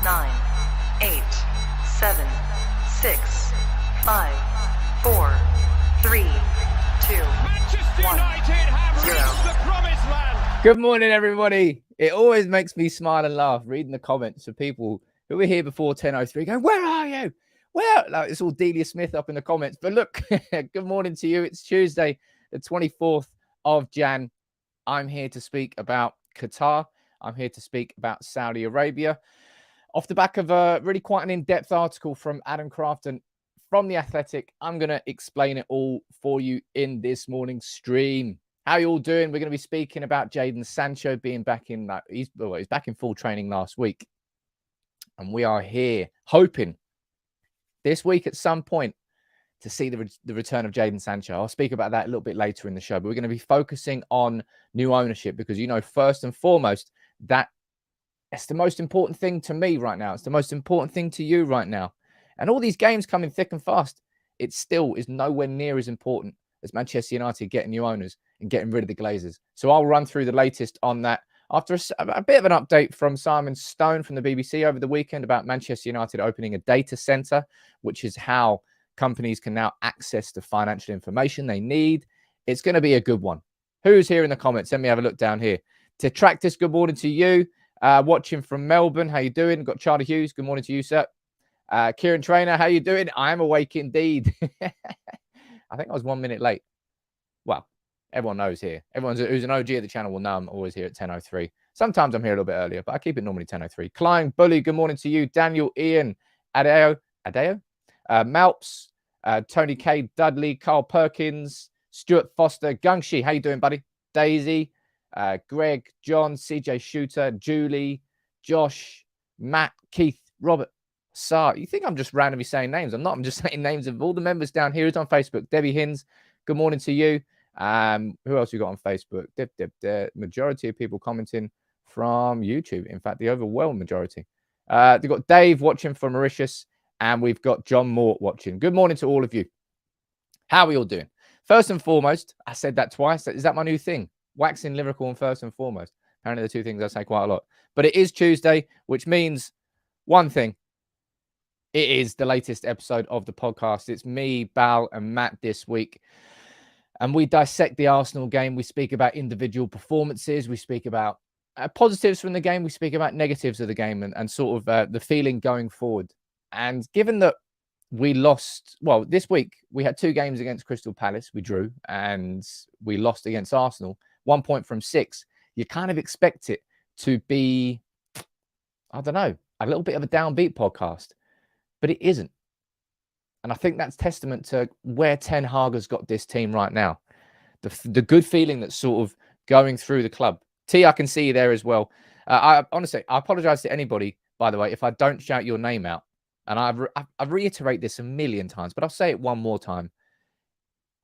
9, 8, 7, 6, 5, 4, 3, 2, 1, 0. The promised land. Good morning, everybody. It always makes me smile and laugh reading the comments of people who were here before 10:03 going, "Where are you? Where?" Like, it's all Delia Smith up in the comments. But look, good morning to you. It's Tuesday, the 24th of Jan. I'm here to speak about Qatar. I'm here to speak about Saudi Arabia. Off the back of a really quite an in-depth article from Adam Crafton from The Athletic, I'm going to explain it all for you in this morning's stream. How you all doing? We're going to be speaking about Jadon Sancho being back in, he's back in full training last week. And we are here hoping this week at some point to see the return of Jadon Sancho. I'll speak about that a little bit later in the show, but we're going to be focusing on new ownership because, you know, first and foremost, that's the most important thing to me right now. It's the most important thing to you right now. And all these games coming thick and fast, it still is nowhere near as important as Manchester United getting new owners and getting rid of the Glazers. So I'll run through the latest on that after a bit of an update from Simon Stone from the BBC over the weekend about Manchester United opening a data centre, which is how companies can now access the financial information they need. It's going to be a good one. Who's here in the comments? Let me have a look down here. Tetractus, good morning to you. Watching from Melbourne, how you doing? Got Charlie Hughes, good morning to you, sir. Kieran Trainer, how you doing? I am awake indeed. I think I was 1 minute late. Well, everyone knows here. Everyone who's an OG of the channel will know I'm always here at 10:03. Sometimes I'm here a little bit earlier, but I keep it normally 10:03. Klein, Bully, good morning to you. Daniel, Ian, Adeo, Malps, Tony K, Dudley, Carl Perkins, Stuart Foster, Gungshi, how you doing, buddy? Daisy, Greg, John, CJ Shooter, Julie, Josh, Matt, Keith, Robert, Sar. You think I'm just randomly saying names? I'm not. I'm just saying names of all the members down here. Who's on Facebook? Debbie Hins, good morning to you. Who else you got on Facebook? The majority of people commenting from YouTube. In fact, the overwhelming majority. They've got Dave watching from Mauritius, and we've got John Mort watching. Good morning to all of you. How are we all doing? First and foremost, I said that twice. Is that my new thing? Waxing lyrical and first and foremost. Apparently the two things I say quite a lot. But it is Tuesday, which means one thing. It is the latest episode of the podcast. It's me, Bal, and Matt this week. And we dissect the Arsenal game. We speak about individual performances. We speak about positives from the game. We speak about negatives of the game and sort of the feeling going forward. And given that we lost, well, this week we had 2 games against Crystal Palace. We drew and we lost against Arsenal. 1 point from 6. You kind of expect it to be, I don't know, a little bit of a downbeat podcast, but it isn't. And I think that's testament to where Ten Hag has got this team right now. The good feeling that's sort of going through the club. T, I can see you there as well. I apologize to anybody, by the way, if I don't shout your name out. And I reiterate this a million times, but I'll say it one more time.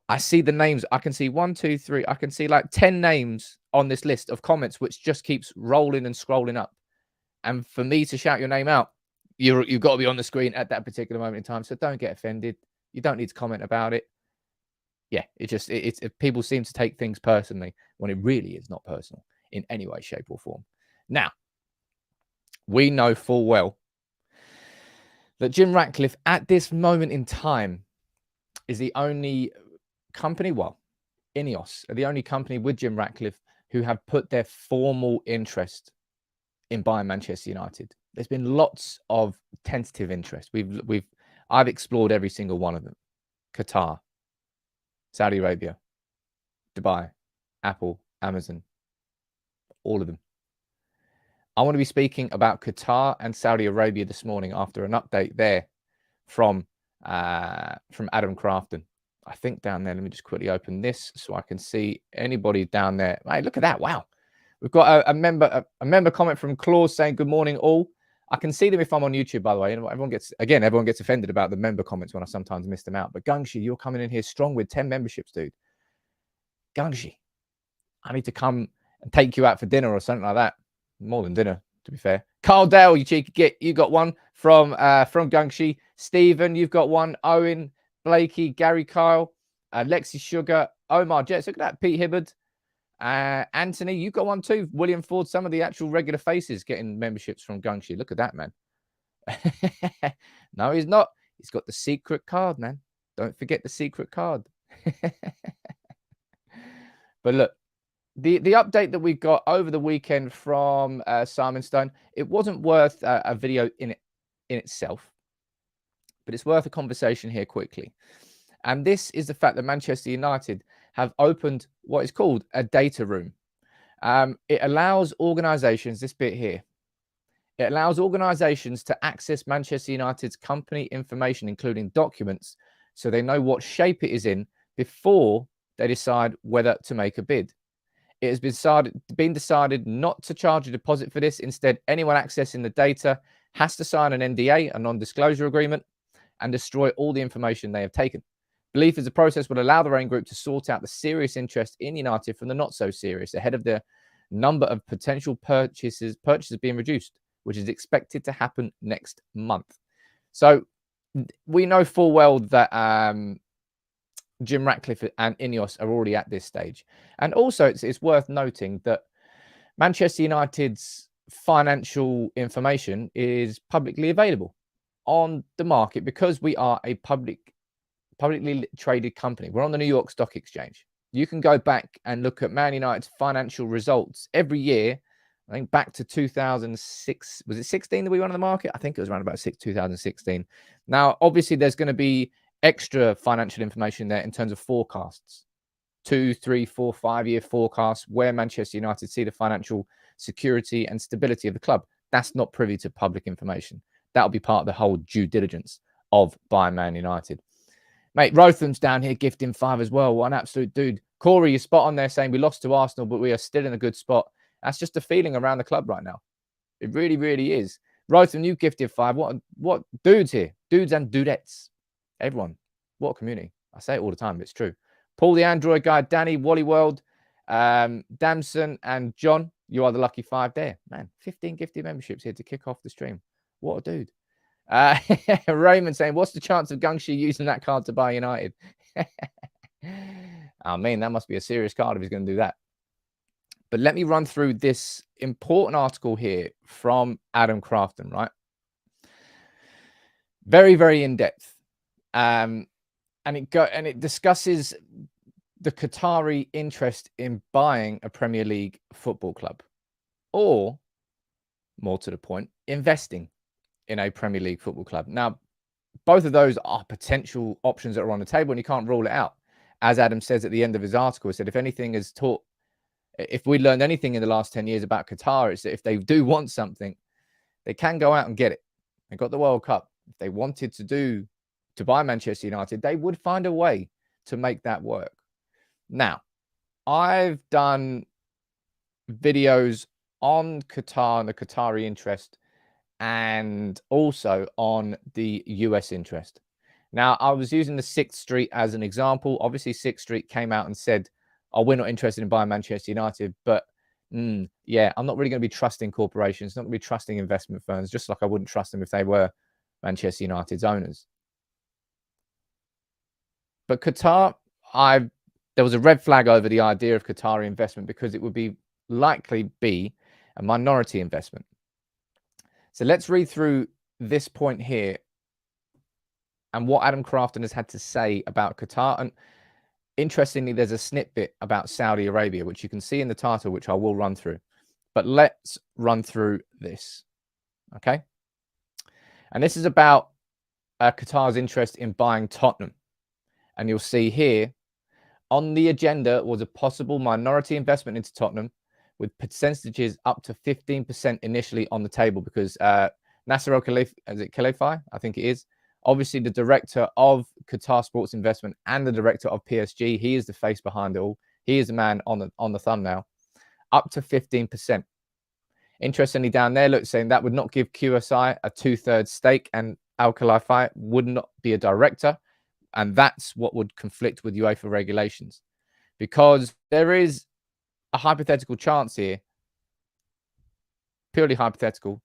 I see the names. I can see 1, 2, 3. I can see like 10 names on this list of comments, which just keeps rolling and scrolling up. And for me to shout your name out, you've got to be on the screen at that particular moment in time. So don't get offended. You don't need to comment about it. Yeah, it's people seem to take things personally when it really is not personal in any way, shape, or form. Now, we know full well that Jim Ratcliffe at this moment in time is the only company, well, Ineos are the only company with Jim Ratcliffe who have put their formal interest in buying Manchester United. There's been lots of tentative interest. I've explored every single one of them. Qatar, Saudi Arabia, Dubai, Apple, Amazon, all of them. I want to be speaking about Qatar and Saudi Arabia this morning after an update there from Adam Crafton. I think down there, let me just quickly open this so I can see anybody down there. Hey, look at that. Wow. We've got a member comment from Claus saying, good morning, all. I can see them if I'm on YouTube, by the way. Everyone gets offended about the member comments when I sometimes miss them out. But Gungshi, you're coming in here strong with 10 memberships, dude. Gungshi, I need to come and take you out for dinner or something like that. More than dinner, to be fair. Carl Dale, you cheeky git. You got one from Gungshi. Stephen, you've got one. Owen, Blakey, Gary Kyle, Lexi Sugar, Omar Jets. Look at that. Pete Hibbard. Anthony, you've got one too. William Ford, some of the actual regular faces getting memberships from Gungshi. Look at that, man. No, he's not. He's got the secret card, man. Don't forget the secret card. But look, the update that we got over the weekend from Simon Stone, it wasn't worth a video in itself, but it's worth a conversation here quickly. And this is the fact that Manchester United have opened what is called a data room. It allows organizations, this bit here, it allows organizations to access Manchester United's company information, including documents, so they know what shape it is in before they decide whether to make a bid. It has been decided not to charge a deposit for this. Instead, anyone accessing the data has to sign an NDA, a non-disclosure agreement, and destroy all the information they have taken. Belief is the process will allow the Rain Group to sort out the serious interest in United from the not so serious ahead of the number of potential purchases being reduced, which is expected to happen next month. So we know full well that Jim Ratcliffe and Ineos are already at this stage. And also it's worth noting that Manchester United's financial information is publicly available on the market because we are a publicly traded company. We're on the New York Stock Exchange. You can go back and look at Man United's financial results every year. I think back to 2006. Was it 16 that we went on the market? I think it was around about 2016. Now, obviously, there's going to be extra financial information there in terms of forecasts. 2, 3, 4, 5-year forecasts where Manchester United see the financial security and stability of the club. That's not privy to public information. That'll be part of the whole due diligence of buying Man United. Mate, Rotham's down here gifting 5 as well. What an absolute dude. Corey, you're spot on there saying we lost to Arsenal, but we are still in a good spot. That's just the feeling around the club right now. It really, really is. Rotham, you gifted 5. What dudes here? Dudes and dudettes. Everyone. What a community. I say it all the time, but it's true. Paul, the Android guy, Danny, Wally World, Damson, and John, you are the lucky 5 there. Man, 15 gifted memberships here to kick off the stream. What a dude. Raymond saying, what's the chance of Gungshi using that card to buy United? I mean, that must be a serious card if he's going to do that. But let me run through this important article here from Adam Crafton, right? Very, very in-depth. And it discusses the Qatari interest in buying a Premier League football club, or more to the point, investing in a Premier League football club. Now, both of those are potential options that are on the table, and you can't rule it out. As Adam says at the end of his article, he said, if we learned anything in the last 10 years about Qatar, it's that if they do want something, they can go out and get it. They got the World Cup. If they wanted to buy Manchester United, they would find a way to make that work. Now, I've done videos on Qatar and the Qatari interest, and also on the US interest. Now, I was using the 6th Street as an example. Obviously, 6th Street came out and said, oh, we're not interested in buying Manchester United. But yeah, I'm not really going to be trusting corporations, not going to be trusting investment firms, just like I wouldn't trust them if they were Manchester United's owners. But Qatar, there was a red flag over the idea of Qatari investment because it would likely be a minority investment. So let's read through this point here and what Adam Crafton has had to say about Qatar. And interestingly, there's a snippet about Saudi Arabia, which you can see in the title, which I will run through. But let's run through this, okay? And this is about Qatar's interest in buying Tottenham. And you'll see here, on the agenda was a possible minority investment into Tottenham, with percentages up to 15% initially on the table, because Nasser Al-Khelaifi, is it Khelaifi? I think it is. Obviously, the director of Qatar Sports Investment and the director of PSG, he is the face behind it all. He is the man on the thumbnail. Up to 15%. Interestingly, down there, look, saying that would not give QSI a 2/3 stake, and Al-Khelaifi would not be a director. And that's what would conflict with UEFA regulations, because there is a hypothetical chance here, purely hypothetical,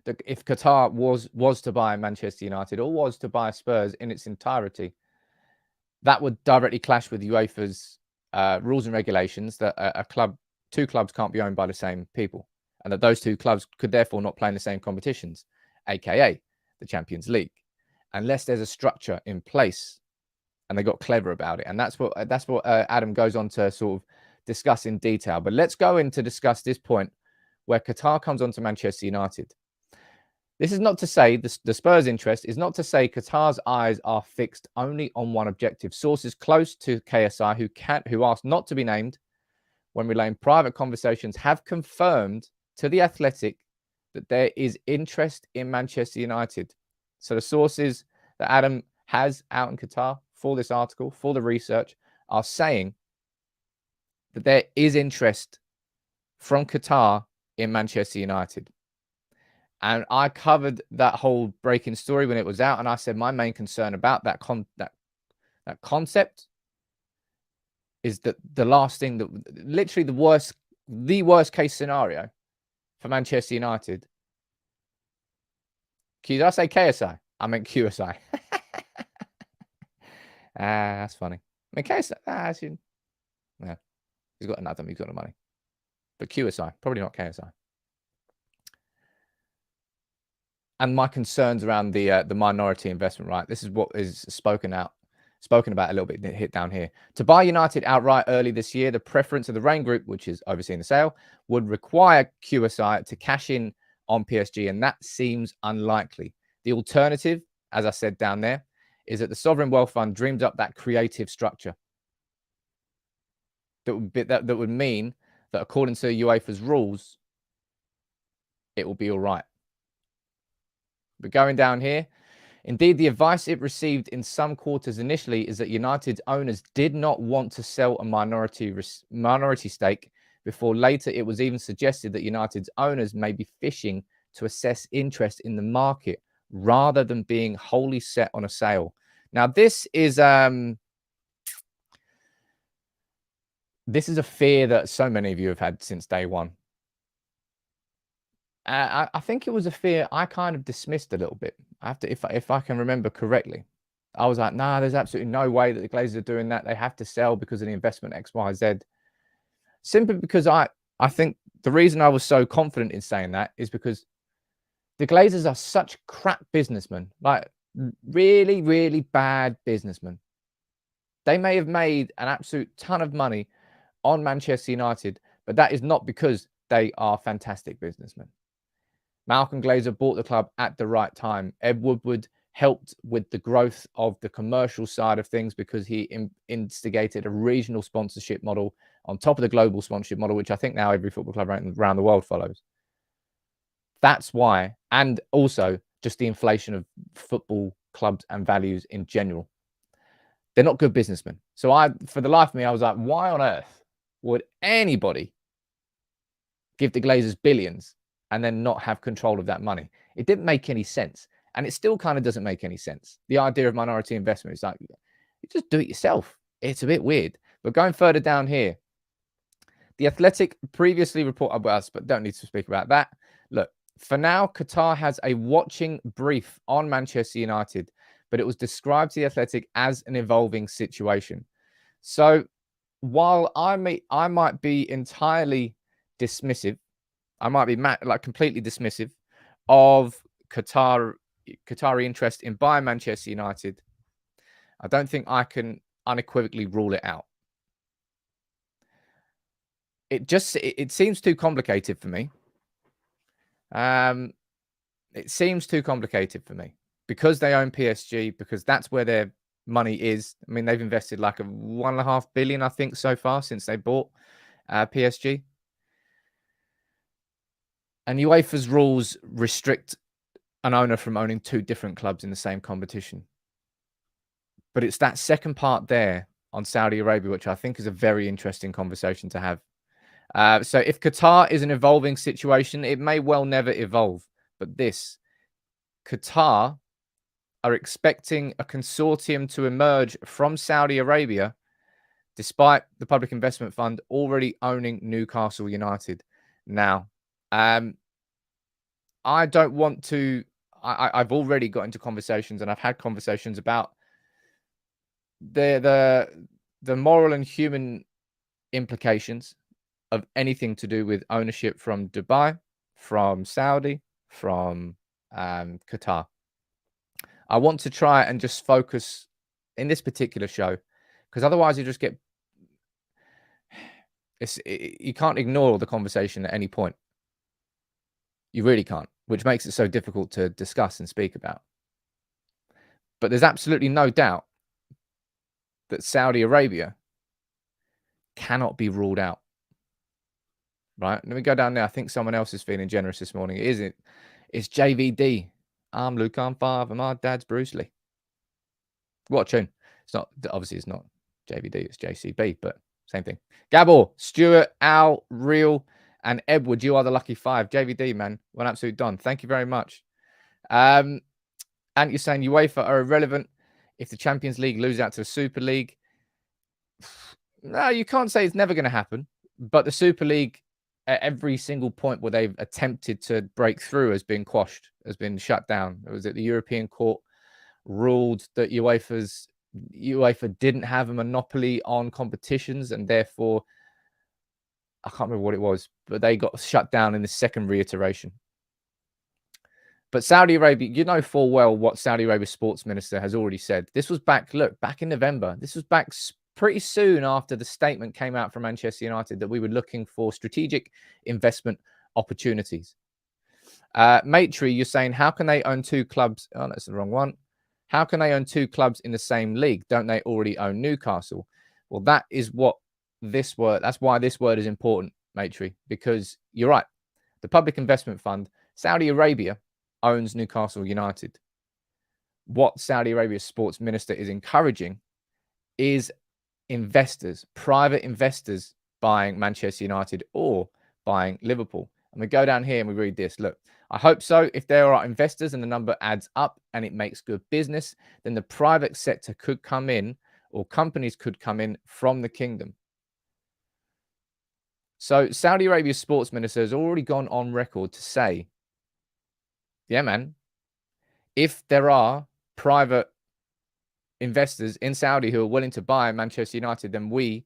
that if Qatar was to buy Manchester United or was to buy Spurs in its entirety, that would directly clash with UEFA's rules and regulations that two clubs can't be owned by the same people, and that those two clubs could therefore not play in the same competitions. aka the Champions League, unless there's a structure in place. And they got clever about it. And that's what Adam goes on to sort of discuss in detail. But let's go in to discuss this point where Qatar comes on to Manchester United. This is not to say the Spurs' interest is not to say Qatar's eyes are fixed only on one objective. Sources close to KSI who asked not to be named when relaying private conversations have confirmed to The Athletic that there is interest in Manchester United. So the sources that Adam has out in Qatar for this article, for the research, are saying that there is interest from Qatar in Manchester United. And I covered that whole breaking story when it was out, and I said my main concern about that concept is that the last thing that literally the worst case scenario for Manchester United. Did I say KSI? I meant QSI. That's funny. I mean, KSI, yeah, he's got another. He's got the money. But QSI, probably not KSI. And my concerns around the minority investment, right? This is what is spoken about a little bit hit down here. To buy United outright early this year, the preference of the Rain Group, which is overseeing the sale, would require QSI to cash in on PSG, and that seems unlikely. The alternative, as I said down there, is that the Sovereign Wealth Fund dreams up that creative structure that would mean that according to UEFA's rules, it will be all right. But going down here, indeed, the advice it received in some quarters initially is that United's owners did not want to sell a minority stake before later it was even suggested that United's owners may be fishing to assess interest in the market rather than being wholly set on a sale. Now, this is a fear that so many of you have had since day one. I think it was a fear I kind of dismissed a little bit. I have to, if I can remember correctly, I was like, nah, there's absolutely no way that the Glazers are doing that. They have to sell because of the investment X, Y, Z. Simply because I think the reason I was so confident in saying that is because the Glazers are such crap businessmen, like really, really bad businessmen. They may have made an absolute ton of money on Manchester United, but that is not because they are fantastic businessmen. Malcolm Glazer bought the club at the right time. Ed Woodward helped with the growth of the commercial side of things because he instigated a regional sponsorship model on top of the global sponsorship model, which I think now every football club around the world follows. That's why, and also just the inflation of football clubs and values in general. They're not good businessmen. So for the life of me, I was like, why on earth would anybody give the Glazers billions and then not have control of that money? It didn't make any sense. And it still kind of doesn't make any sense. The idea of minority investment is like, you just do it yourself. It's a bit weird. But going further down here, The Athletic previously reported about us, but don't need to speak about that. Look, for now, Qatar has a watching brief on Manchester United, but it was described to The Athletic as an evolving situation. So while I might be entirely dismissive, I might be completely dismissive of Qatari interest in buying Manchester United, I don't think I can unequivocally rule it out. It seems too complicated for me. It seems too complicated for me because they own PSG, because that's where their money is. I mean, they've invested like $1.5 billion, I think, so far since they bought PSG. And UEFA's rules restrict an owner from owning two different clubs in the same competition. But it's that second part there on Saudi Arabia, which I think is a very interesting conversation to have. So if Qatar is an evolving situation, it may well never evolve. But Qatar are expecting a consortium to emerge from Saudi Arabia, despite the Public Investment Fund already owning Newcastle United. Now, I don't want to. I've already got into conversations, and I've had conversations about the moral and human implications of anything to do with ownership from Dubai, from Saudi, from Qatar. I want to try and just focus in this particular show, because otherwise you just get... you can't ignore the conversation at any point. You really can't, which makes it so difficult to discuss and speak about. But there's absolutely no doubt that Saudi Arabia cannot be ruled out. Right? Let me go down there. I think someone else is feeling generous this morning. It's JVD. I'm Luke, I'm 5, and my dad's Bruce Lee. What a tune. It's not, obviously it's not JVD, it's JCB, but same thing. Gabor, Stuart, Al, Real, and Edward, you are the lucky 5. JVD, man, one absolute don. Thank you very much. And you're saying UEFA are irrelevant if the Champions League lose out to the Super League. No, you can't say it's never going to happen. But the Super League, at every single point where they've attempted to break through, has been quashed, has been shut down. It was at the European Court ruled that UEFA didn't have a monopoly on competitions, and therefore, I can't remember what it was, but they got shut down in the second reiteration. But Saudi Arabia, you know full well what Saudi Arabia's sports minister has already said. This was back in November. This was back pretty soon after the statement came out from Manchester United that we were looking for strategic investment opportunities. Matry, you're saying, how can they own 2 clubs? Oh, that's the wrong one. How can they own 2 clubs in the same league? Don't they already own Newcastle? Well, that is what this word, that's why this word is important, Matry, because you're right. The Public Investment Fund, Saudi Arabia, owns Newcastle United. What Saudi Arabia's sports minister is encouraging is investors, private investors, buying Manchester United or buying Liverpool. And we go down here and we read this. Look, I hope so. If there are investors and the number adds up and it makes good business, then the private sector could come in, or companies could come in from the kingdom. So Saudi Arabia's sports minister has already gone on record to say, yeah, man, if there are private investors in Saudi who are willing to buy Manchester United, then we,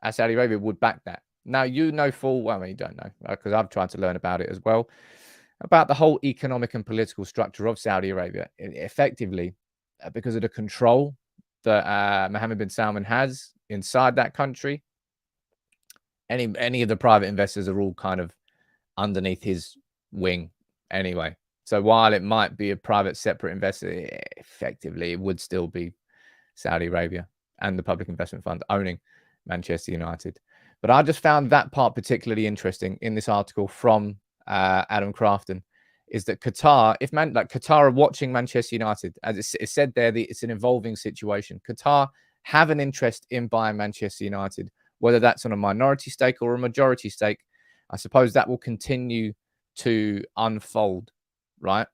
as Saudi Arabia, would back that. Now, you know full well, I mean, you don't know, because I've tried to learn about it as well, about the whole economic and political structure of Saudi Arabia. Effectively, because of the control that Mohammed bin Salman has inside that country, any of the private investors are all kind of underneath his wing anyway. So while it might be a private separate investor, effectively it would still be Saudi Arabia and the Public Investment Fund owning Manchester United. But I just found that part particularly interesting in this article from Adam Crafton, is that Qatar, Qatar are watching Manchester United, as it's said there, it's an evolving situation. Qatar have an interest in buying Manchester United, whether that's on a minority stake or a majority stake. I suppose that will continue to unfold, right?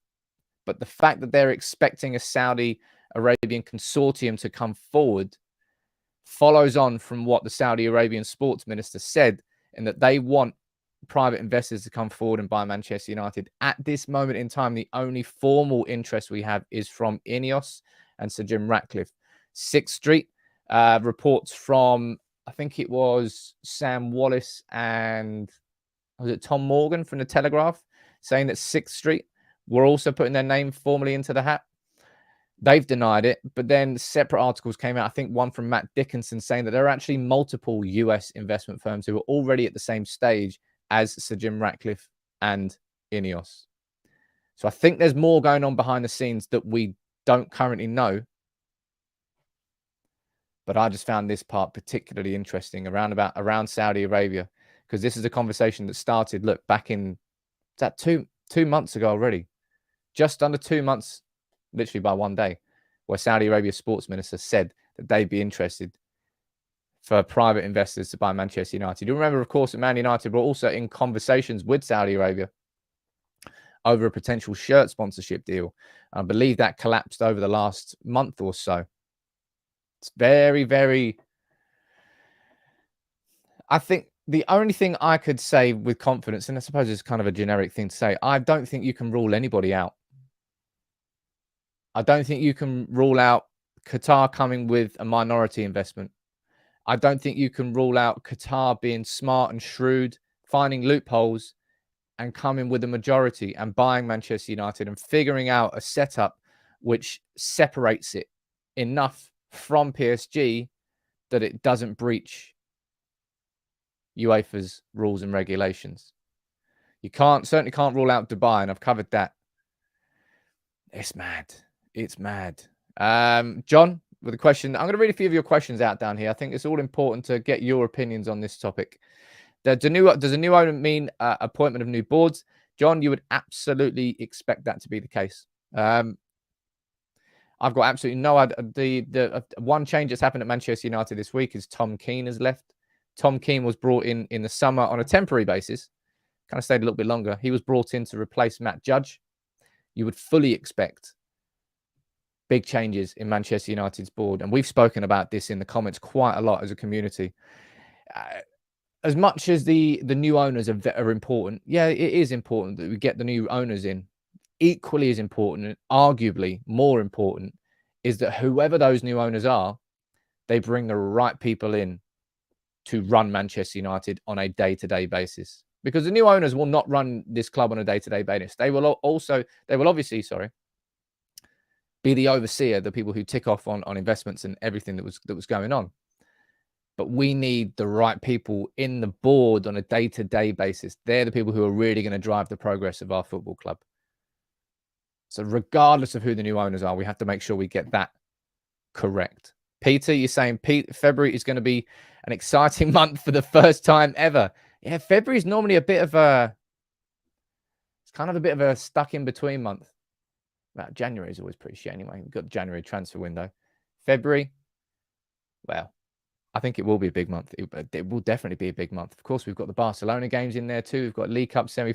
But the fact that they're expecting a Saudi Arabian consortium to come forward follows on from what the Saudi Arabian sports minister said, in that they want private investors to come forward and buy Manchester United. At this moment in time, the only formal interest we have is from Ineos and Sir Jim Ratcliffe. 6th Street reports from, I think it was Sam Wallace and was it Tom Morgan from the Telegraph, saying that 6th Street were also putting their name formally into the hat. They've denied it, but then separate articles came out, I think one from Matt Dickinson, saying that there are actually multiple US investment firms who are already at the same stage as Sir Jim Ratcliffe and Ineos. So I think there's more going on behind the scenes that we don't currently know. But I just found this part particularly interesting around Saudi Arabia, because this is a conversation that started, look, back in, that two months ago already, just under 2 months, literally by one day, where Saudi Arabia's sports minister said that they'd be interested for private investors to buy Manchester United. You remember, of course, that Man United were also in conversations with Saudi Arabia over a potential shirt sponsorship deal. I believe that collapsed over the last month or so. It's very, very... I think the only thing I could say with confidence, and I suppose it's kind of a generic thing to say, I don't think you can rule anybody out. I don't think you can rule out Qatar coming with a minority investment. I don't think you can rule out Qatar being smart and shrewd, finding loopholes and coming with a majority and buying Manchester United and figuring out a setup which separates it enough from PSG that it doesn't breach UEFA's rules and regulations. You certainly can't rule out Dubai, and I've covered that. It's mad. It's mad. John, with a question. I'm going to read a few of your questions out down here. I think it's all important to get your opinions on this topic. Does a new owner mean appointment of new boards? John, you would absolutely expect that to be the case. I've got absolutely no idea. The one change that's happened at Manchester United this week is Tom Keane has left. Tom Keane was brought in the summer on a temporary basis. Kind of stayed a little bit longer. He was brought in to replace Matt Judge. You would fully expect big changes in Manchester United's board. And we've spoken about this in the comments quite a lot as a community. As much as the new owners are important, yeah, it is important that we get the new owners in. Equally as important, and arguably more important, is that whoever those new owners are, they bring the right people in to run Manchester United on a day-to-day basis. Because the new owners will not run this club on a day-to-day basis. They will obviously be the overseer, the people who tick off on investments and everything that was going on. But we need the right people in the board on a day-to-day basis. They're the people who are really going to drive the progress of our football club. So regardless of who the new owners are, we have to make sure we get that correct. Peter, you're saying February is going to be an exciting month for the first time ever. Yeah, February is normally it's kind of a bit of a stuck in between month. Well, January is always pretty shit anyway. We've got the January transfer window. February, well, I think it will be a big month. It will definitely be a big month. Of course, we've got the Barcelona games in there too. We've got League Cup semi.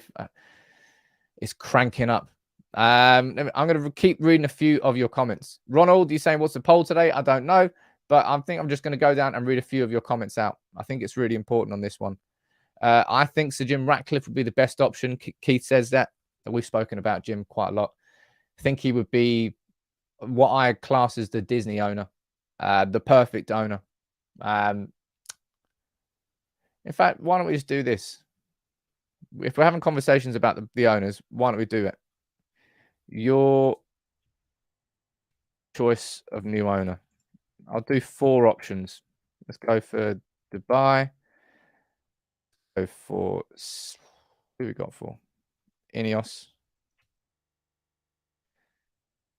It's cranking up. I'm going to keep reading a few of your comments. Ronald, you're saying, what's the poll today? I don't know, but I think I'm just going to go down and read a few of your comments out. I think it's really important on this one. I think Sir Jim Ratcliffe would be the best option. Keith says that. We've spoken about Jim quite a lot. I think he would be what I class as the Disney owner, the perfect owner. In fact, why don't we just do this? If we're having conversations about the owners, why don't we do it? Your choice of new owner. I'll do 4 options. Let's go for Dubai. Go for who we got for Ineos.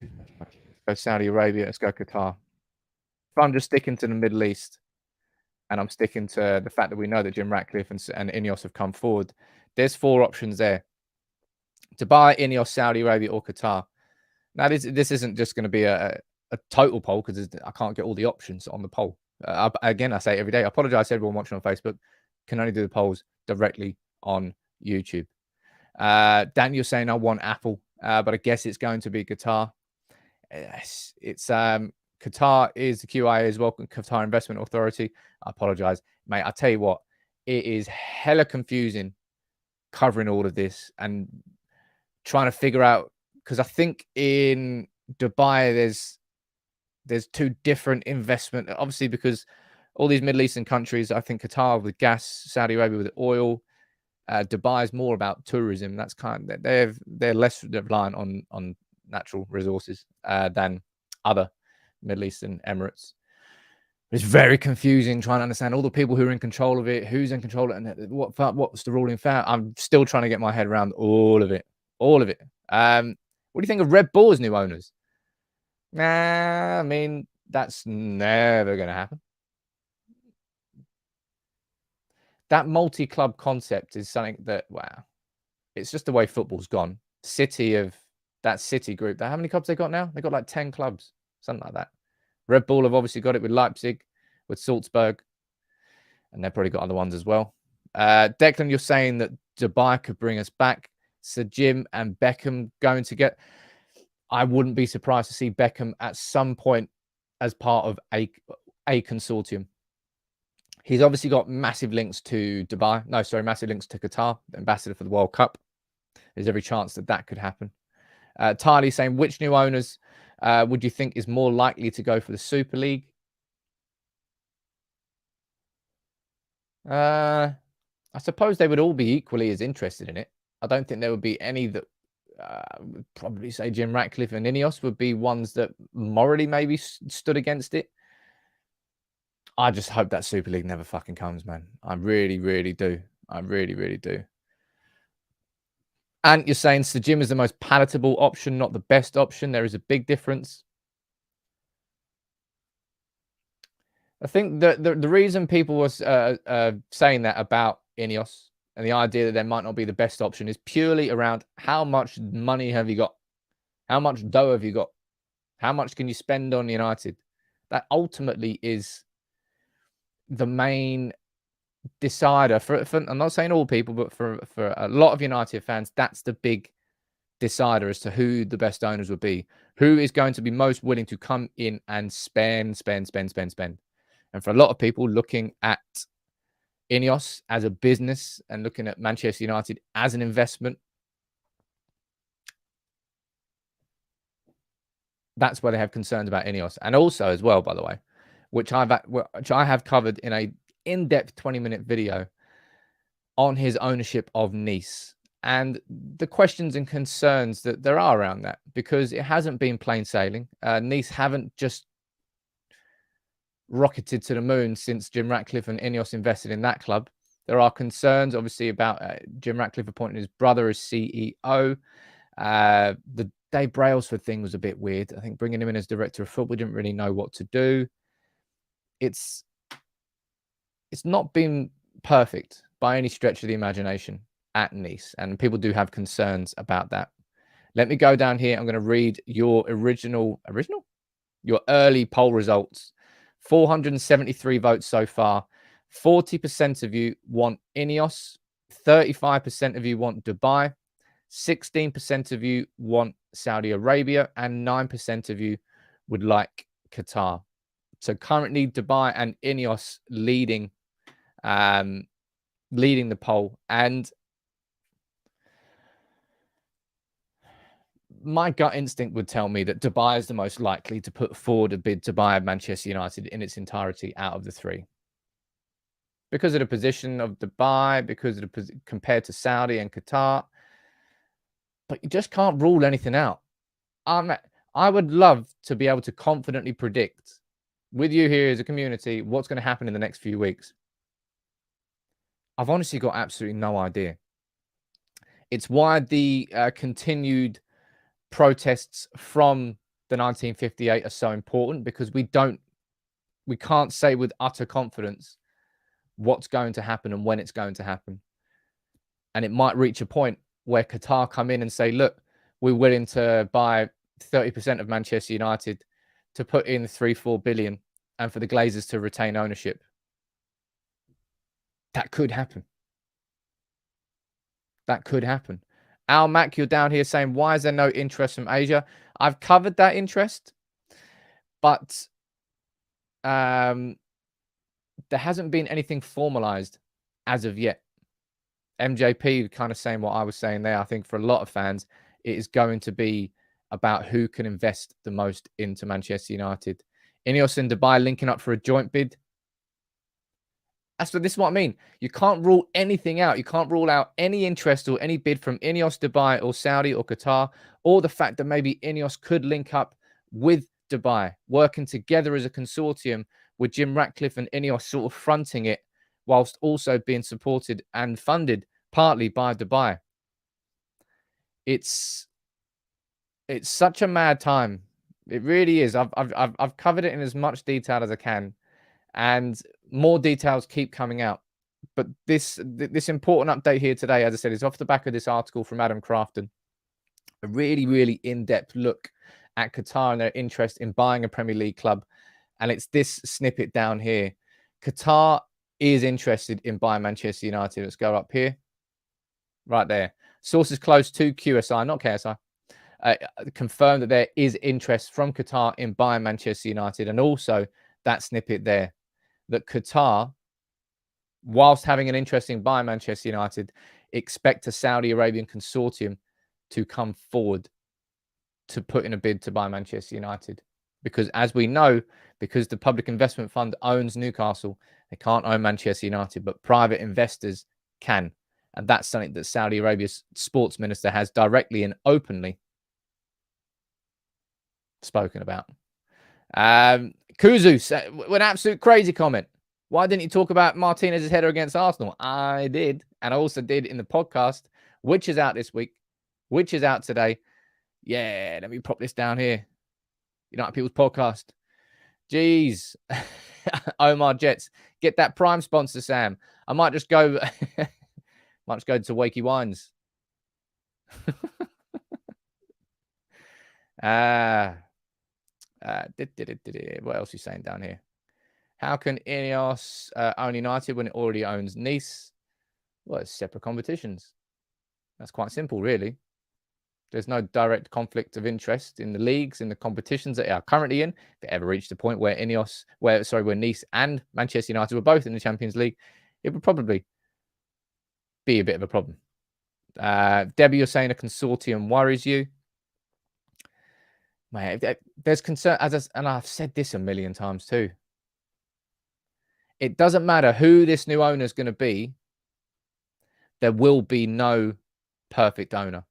Let's go Saudi Arabia. Let's go Qatar. If I'm just sticking to the Middle East, and I'm sticking to the fact that we know that Jim Ratcliffe and Ineos have come forward, there's 4 options there: Dubai, Ineos, Saudi Arabia, or Qatar. Now, this isn't just going to be a total poll because I can't get all the options on the poll. Again, I say it every day. I apologize to everyone watching on Facebook. Can only do the polls directly on YouTube. Daniel saying I want Apple, but I guess it's going to be Qatar. It's Qatar is the QIA as well, Qatar Investment Authority. I apologize, mate. I tell you what, it is hella confusing covering all of this and trying to figure out, because I think in Dubai there's 2 different investment, obviously, because all these Middle Eastern countries, I think Qatar with gas, Saudi Arabia with oil, Dubai is more about tourism. That's kind of, they're less reliant on natural resources than other Middle Eastern Emirates. It's very confusing trying to understand all the people who are in control of it, who's in control of it, and what's the ruling fair. I'm still trying to get my head around all of it. What do you think of Red Bull's new owners? Nah, I mean, that's never going to happen. That multi-club concept is something that, wow, it's just the way football's gone. That City group, how many clubs they got now? They got like 10 clubs, something like that. Red Bull have obviously got it with Leipzig, with Salzburg, and they've probably got other ones as well. Declan, you're saying that Dubai could bring us back. Sir Jim and Beckham going to get... I wouldn't be surprised to see Beckham at some point as part of a consortium. He's obviously got massive links to Dubai. No, sorry, massive links to Qatar, the ambassador for the World Cup. There's every chance that could happen. Tylee saying, which new owners would you think is more likely to go for the Super League? I suppose they would all be equally as interested in it. I don't think there would be any that would probably say Jim Ratcliffe and Ineos would be ones that morally maybe stood against it. I just hope that Super League never fucking comes, man. I really, really do. I really, really do. And you're saying Sir Jim is the most palatable option, not the best option. There is a big difference. I think the reason people was saying that about Ineos and the idea that there might not be the best option is purely around how much money have you got? How much dough have you got? How much can you spend on United? That ultimately is the main decider for I'm not saying all people, but for a lot of United fans, that's the big decider as to who the best owners would be, who is going to be most willing to come in and spend. And for a lot of people looking at Ineos as a business and looking at Manchester United as an investment, that's where they have concerns about Ineos. And also as well, by the way, which I have covered in a in-depth 20-minute video on his ownership of Nice and the questions and concerns that there are around that, because it hasn't been plain sailing. Nice haven't just rocketed to the moon since Jim Ratcliffe and Ineos invested in that club. There are concerns, obviously, about Jim Ratcliffe appointing his brother as CEO. The Dave Brailsford thing was a bit weird. I think bringing him in as director of football, didn't really know what to do. It's not been perfect by any stretch of the imagination at Nice, and people do have concerns about that. Let me go down here. I'm going to read your your early poll results. 473 votes so far. 40% of you want Ineos. 35% of you want Dubai. 16% of you want Saudi Arabia, and 9% of you would like Qatar. So currently Dubai and Ineos leading the poll. And my gut instinct would tell me that Dubai is the most likely to put forward a bid to buy Manchester United in its entirety out of the three. Because of the position of Dubai, because of the compared to Saudi and Qatar. But you just can't rule anything out. I would love to be able to confidently predict with you here as a community what's going to happen in the next few weeks. I've honestly got absolutely no idea. It's why the continued protests from the 1958 are so important, because we can't say with utter confidence what's going to happen and when it's going to happen. And it might reach a point where Qatar come in and say, look, we're willing to buy 30% of Manchester United to put in 3-4 billion and for the Glazers to retain ownership. That could happen. That could happen. Al Mac, you're down here saying, why is there no interest from Asia? I've covered that interest, but there hasn't been anything formalized as of yet. MJP kind of saying what I was saying there. I think for a lot of fans, it is going to be about who can invest the most into Manchester United. Ineos and Dubai linking up for a joint bid. This is what I mean. You can't rule anything out. You can't rule out any interest or any bid from Ineos, Dubai, or Saudi or Qatar, or the fact that maybe Ineos could link up with Dubai, working together as a consortium with Jim Ratcliffe and Ineos sort of fronting it, whilst also being supported and funded partly by Dubai. It's such a mad time. It really is. I've covered it in as much detail as I can, and more details keep coming out. But this important update here today, as I said, is off the back of this article from Adam Crafton. A really, really in-depth look at Qatar and their interest in buying a Premier League club. And it's this snippet down here. Qatar is interested in buying Manchester United. Let's go up here. Right there. Sources close to QSI, not KSI, confirmed that there is interest from Qatar in buying Manchester United. And also that snippet there, that Qatar, whilst having an interest in buying Manchester United, expect a Saudi Arabian consortium to come forward to put in a bid to buy Manchester United. Because as we know, because the Public Investment Fund owns Newcastle, they can't own Manchester United, but private investors can. And that's something that Saudi Arabia's sports minister has directly and openly spoken about. Kuzu, an absolute crazy comment. Why didn't you talk about Martinez's header against Arsenal? I did. And I also did in the podcast, which is out this week, which is out today. Yeah, let me prop this down here. United People's Podcast. Jeez. Omar Jets. Get that Prime sponsor, Sam. I might just go to Wakey Wines. What else are you saying down here? How can Ineos own United when it already owns Nice? Well, it's separate competitions. That's quite simple, really. There's no direct conflict of interest in the leagues, in the competitions that they are currently in. If it ever reached a point where where Nice and Manchester United were both in the Champions League, it would probably be a bit of a problem. Debbie, you're saying a consortium worries you. Mate, there's concern, and I've said this a million times too. It doesn't matter who this new owner is going to be. There will be no perfect owner.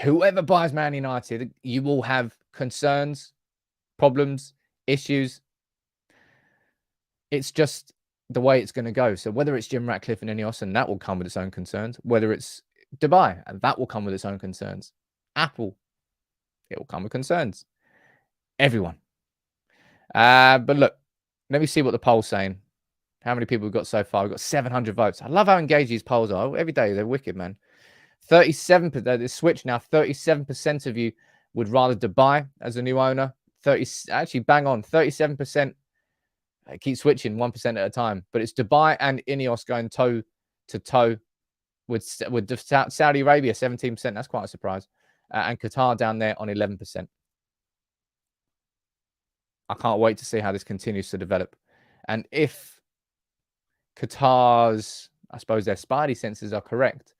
Whoever buys Man United, you will have concerns, problems, issues. It's just the way it's going to go. So whether it's Jim Ratcliffe and Ineos, and that will come with its own concerns. Whether it's Dubai, and that will come with its own concerns. Apple, it will come with concerns. Everyone. But look, let me see what the poll's saying. How many people we've got so far? We've got 700 votes. I love how engaged these polls are. Every day, they're wicked, man. 37%, they switch now. 37% of you would rather Dubai as a new owner. Actually, bang on. 37%. Keep switching 1% at a time. But it's Dubai and Ineos going toe to toe with Saudi Arabia, 17%. That's quite a surprise. And Qatar down there on 11%. I can't wait to see how this continues to develop. And if Qatar's, I suppose their spidey senses are correct,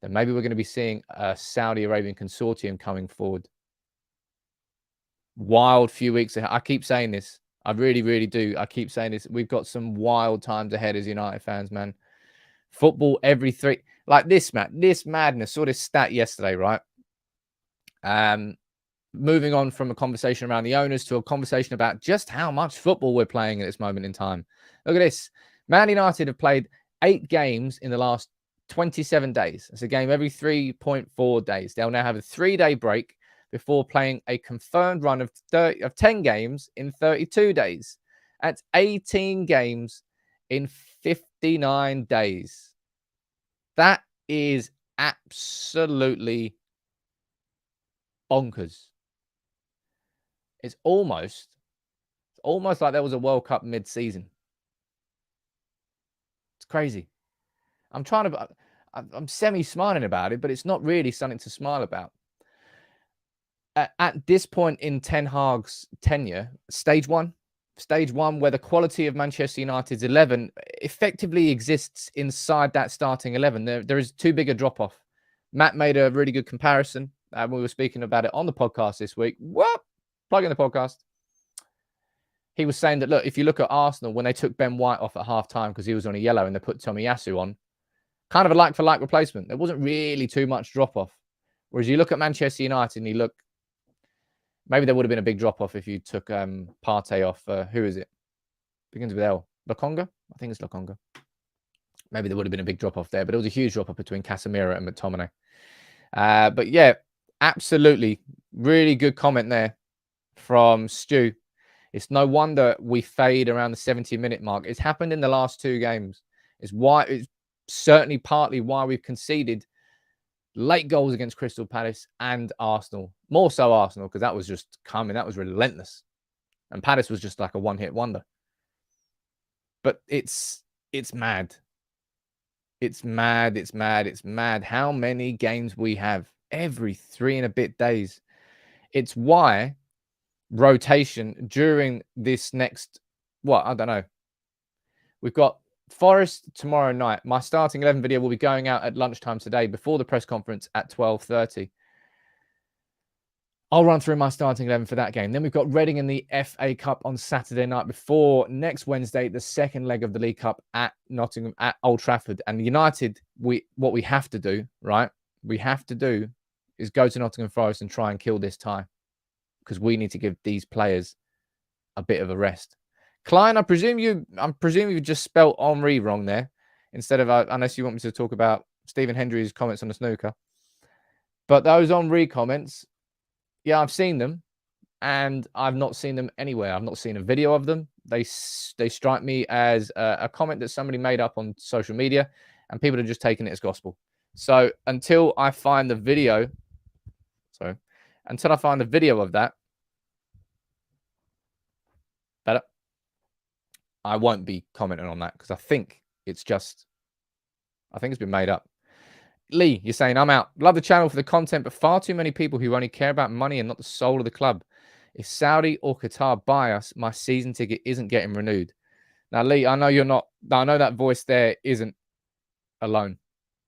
then maybe we're going to be seeing a Saudi Arabian consortium coming forward. Wild few weeks ahead. I keep saying this. I really, really do. I keep saying this. We've got some wild times ahead as United fans, man. Football every three. Like this, man. This madness. Saw this stat yesterday, right? Moving on from a conversation around the owners to a conversation about just how much football we're playing at this moment in time. Look at this. Man United have played 8 games in the last 27 days. It's a game every 3.4 days. They'll now have a 3-day break before playing a confirmed run of 10 games in 32 days. That's 18 games in 59 days. That is absolutely bonkers. It's almost like there was a World Cup mid-season. It's crazy. I'm semi-smiling about it, but it's not really something to smile about. At this point in Ten Hag's tenure, stage one, where the quality of Manchester United's 11 effectively exists inside that starting 11, there is too big a drop-off. Matt made a really good comparison. We were speaking about it on the podcast this week. What? Plug in the podcast. He was saying that, look, if you look at Arsenal, when they took Ben White off at half-time because he was on a yellow and they put Tomiyasu on, kind of a like-for-like replacement. There wasn't really too much drop-off. Whereas you look at Manchester United and you look, maybe there would have been a big drop-off if you took Partey off. Who is it? Begins with L. Lokonga? I think it's Lokonga. Maybe there would have been a big drop-off there, but it was a huge drop-off between Casemiro and McTominay. But yeah, absolutely. Really good comment there from Stu. It's no wonder we fade around the 70-minute mark. It's happened in the last 2 games. It's certainly partly why we've conceded late goals against Crystal Palace and Arsenal. More so Arsenal, because that was just coming. That was relentless. And Palace was just like a one-hit wonder. But it's mad. It's mad how many games we have every 3 and a bit days. It's why rotation during this next, I don't know. We've got Forest tomorrow night. My starting 11 video will be going out at lunchtime today before the press conference at 12:30. I'll run through my starting 11 for that game. Then we've got Reading in the FA Cup on Saturday night before next Wednesday, the second leg of the League Cup at Nottingham, at Old Trafford. And United, what we have to do, right? We have to do is go to Nottingham Forest and try and kill this tie, because we need to give these players a bit of a rest. Klein, I presume you just spelt Henri wrong there, instead of unless you want me to talk about Stephen Hendry's comments on the snooker. But those Henri comments, yeah, I've seen them, and I've not seen them anywhere. I've not seen a video of them. They strike me as a comment that somebody made up on social media, and people are just taking it as gospel. So until I find the video, of that, better, I won't be commenting on that, because I think it's been made up. Lee, you're saying, I'm out. Love the channel for the content, but far too many people who only care about money and not the soul of the club. If Saudi or Qatar buy us, my season ticket isn't getting renewed. Now, Lee, I know you're not. I know that voice there isn't alone.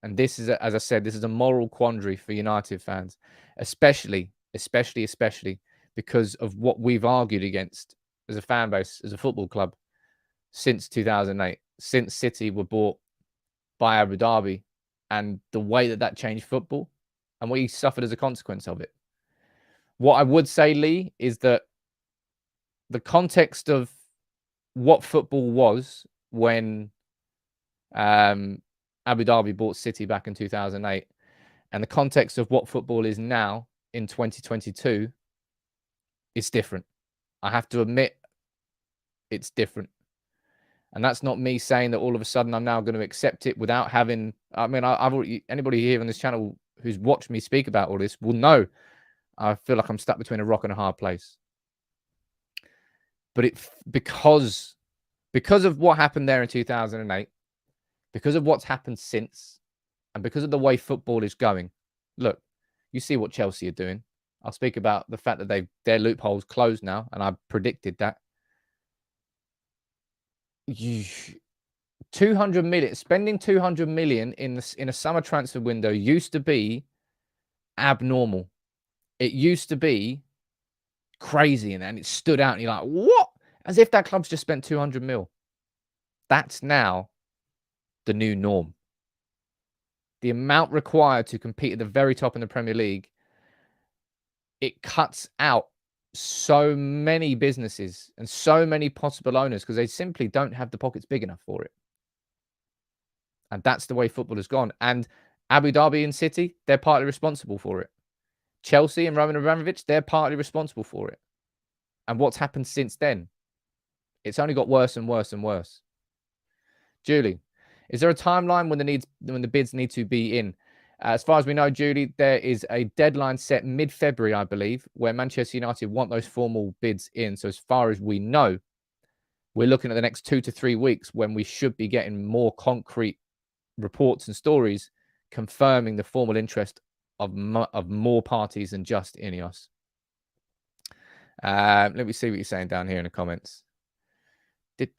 And this is, as I said, this is a moral quandary for United fans, especially because of what we've argued against as a fan base, as a football club, since 2008, since City were bought by Abu Dhabi, and the way that changed football, and we suffered as a consequence of it. What I would say, Lee, is that the context of what football was when Abu Dhabi bought City back in 2008, and the context of what football is now in 2022, is different. I have to admit, it's different. And that's not me saying that all of a sudden I'm now going to accept it without having. I mean, I've already, anybody here on this channel who's watched me speak about all this will know I feel like I'm stuck between a rock and a hard place. But because of what happened there in 2008, because of what's happened since, and because of the way football is going, look, you see what Chelsea are doing. I'll speak about the fact that their loopholes closed now, and I predicted that. 200 million, spending 200 million in a summer transfer window used to be abnormal. It used to be crazy, and it stood out, and you're like, what? As if that club's just spent 200 mil. That's now the new norm. The amount required to compete at the very top in the Premier League, it cuts out so many businesses and so many possible owners, because they simply don't have the pockets big enough for it. And that's the way football has gone. And Abu Dhabi and City, they're partly responsible for it. Chelsea and Roman Abramovich, they're partly responsible for it. And what's happened since then? It's only got worse and worse and worse. Julie, is there a timeline when the bids need to be in? As far as we know, Julie, there is a deadline set mid-February, I believe, where Manchester United want those formal bids in. So as far as we know, we're looking at the next 2 to 3 weeks when we should be getting more concrete reports and stories confirming the formal interest of more parties than just Ineos. Let me see what you're saying down here in the comments. Ben,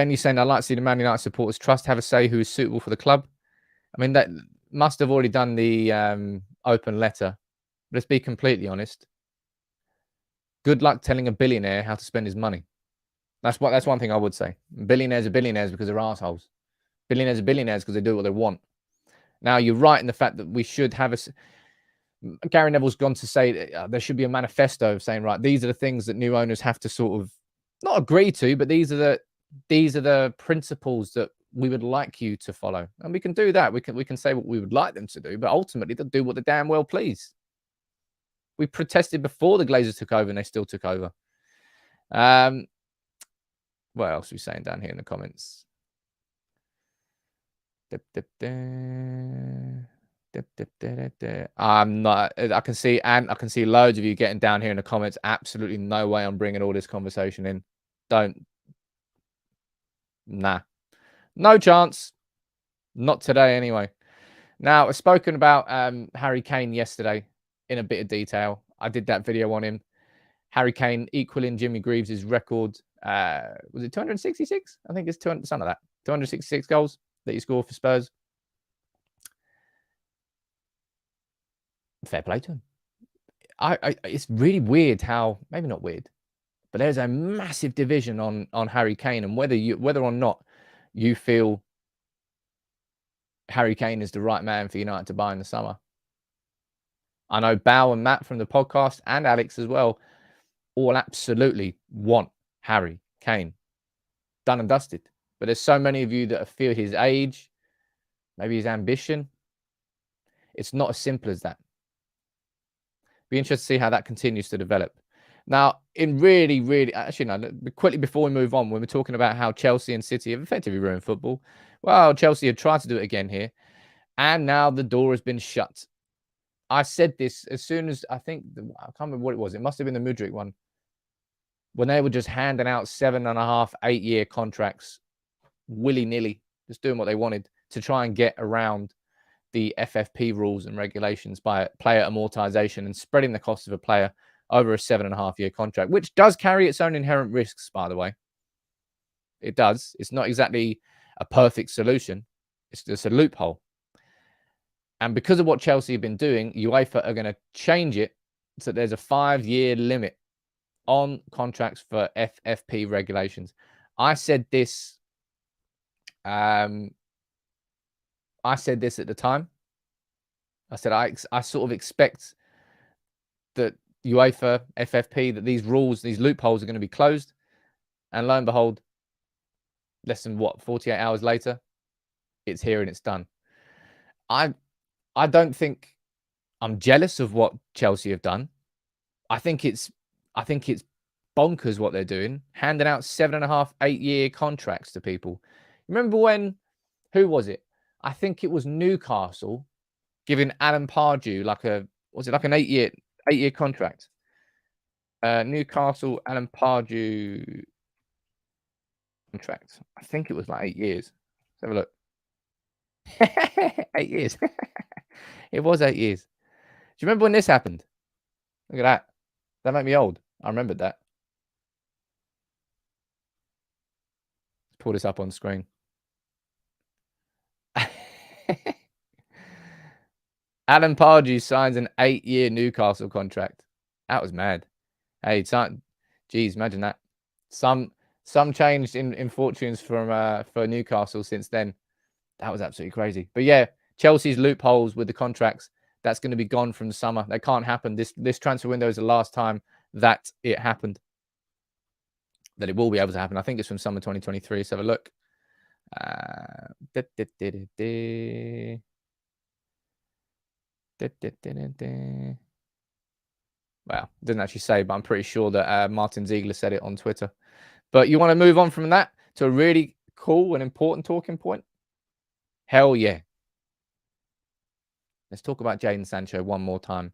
you're saying I'd like to see the Man United supporters trust have a say who is suitable for the club. I mean, that must have already done the open letter. Let's be completely honest. Good luck telling a billionaire how to spend his money. That's one thing I would say. Billionaires are billionaires because they're assholes. Billionaires are billionaires because they do what they want. Now, you're right in the fact that we should have Gary Neville's gone to say there should be a manifesto of saying, right, these are the things that new owners have to sort of not agree to, but these are the principles that we would like you to follow. And we can do that. We can say what we would like them to do, but ultimately they'll do what they damn well please. We protested before the Glazers took over, and they still took over. What else are we saying down here in the comments? I'm not. I can see, and I can see loads of you getting down here in the comments. Absolutely no way I'm bringing all this conversation in. Nah, no chance. Not today, anyway. Now, I've spoken about Harry Kane yesterday in a bit of detail. I did that video on him. Harry Kane equaling Jimmy Greaves' record. Was it 266? I think it's 200, something like that. 266 goals that he scored for Spurs. fair play to him. It's really weird how, maybe not weird, but there's a massive division on Harry Kane and whether or not you feel Harry Kane is the right man for United to buy in the summer. I know Bao and Matt from the podcast and Alex as well all absolutely want Harry Kane. Done and dusted. But there's so many of you that feel his age, maybe his ambition. It's not as simple as that. Be interested to see how that continues to develop. Now, actually, no, quickly before we move on, when we're talking about how Chelsea and City have effectively ruined football, well, Chelsea have tried to do it again here, and now the door has been shut. I said this as soon as, I can't remember what it was. It must have been the Mudryk one, when they were just handing out 7.5, 8-year contracts willy-nilly, just doing what they wanted to try and get around the FFP rules and regulations by player amortization and spreading the cost of a player over a 7.5-year contract, which does carry its own inherent risks, by the way. It does. It's not exactly a perfect solution. It's just a loophole. And because of what Chelsea have been doing, UEFA are going to change it so there's a 5-year limit on contracts for FFP regulations. I said this at the time. I said I sort of expect that UEFA, FFP, that these rules, these loopholes are going to be closed. And lo and behold, less than 48 hours later, it's here and it's done. I don't think I'm jealous of what Chelsea have done. I think it's bonkers what they're doing, handing out 7.5, 8-year contracts to people. Remember when, who was it? I think it was Newcastle giving Alan Pardew like an 8-year contract. Newcastle, Alan Pardew contract. I think it was like 8 years. Let's have a look. 8 years. It was 8 years. Do you remember when this happened? Look at that. That made me old. I remembered that. Let's pull this up on screen. Alan Pardew signs an 8-year Newcastle contract. That was mad. Hey, geez, imagine that. Some changed in fortunes for Newcastle since then. That was absolutely crazy. But yeah, Chelsea's loopholes with the contracts, that's going to be gone from the summer. That can't happen. This transfer window is the last time that it happened. That it will be able to happen. I think it's from summer 2023. Let's have a look. Well, it doesn't actually say, but I'm pretty sure that Martin Ziegler said it on Twitter. But you want to move on from that to a really cool and important talking point? Hell yeah. Let's talk about Jadon Sancho one more time.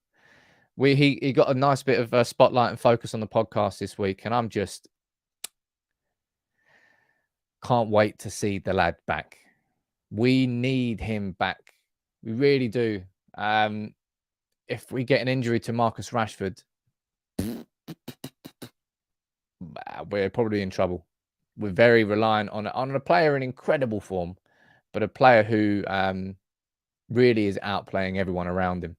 He got a nice bit of spotlight and focus on the podcast this week, and I'm just can't wait to see the lad back. We need him back. We really do. If we get an injury to Marcus Rashford, we're probably in trouble. We're very reliant on a player in incredible form, but a player who really is outplaying everyone around him.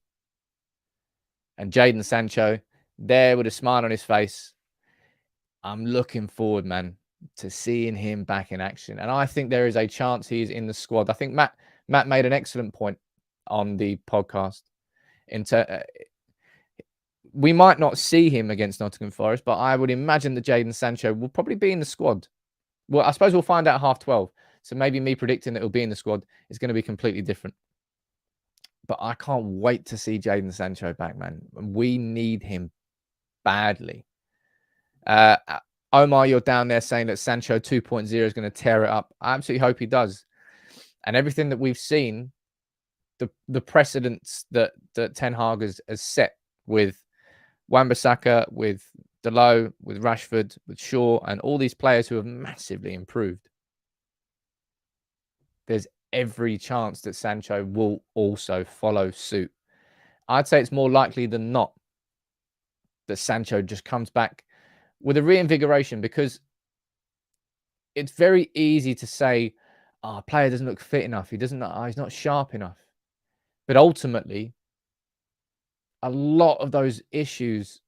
And Jadon Sancho, there with a smile on his face. I'm looking forward, man, to seeing him back in action. And I think there is a chance he's in the squad. I think Matt made an excellent point on the podcast. We might not see him against Nottingham Forest, but I would imagine that Jadon Sancho will probably be in the squad. Well, I suppose we'll find out at 12:30. So maybe me predicting that he'll be in the squad is going to be completely different. But I can't wait to see Jadon Sancho back, man. We need him badly. Omar, you're down there saying that Sancho 2.0 is going to tear it up. I absolutely hope he does. And everything that we've seen, the precedents that Ten Hag has set with Wan-Bissaka, with Dalot, with Rashford, with Shaw, and all these players who have massively improved. There's every chance that Sancho will also follow suit. I'd say it's more likely than not that Sancho just comes back with a reinvigoration, because it's very easy to say, a player doesn't look fit enough. He's not sharp enough. But ultimately, a lot of those issues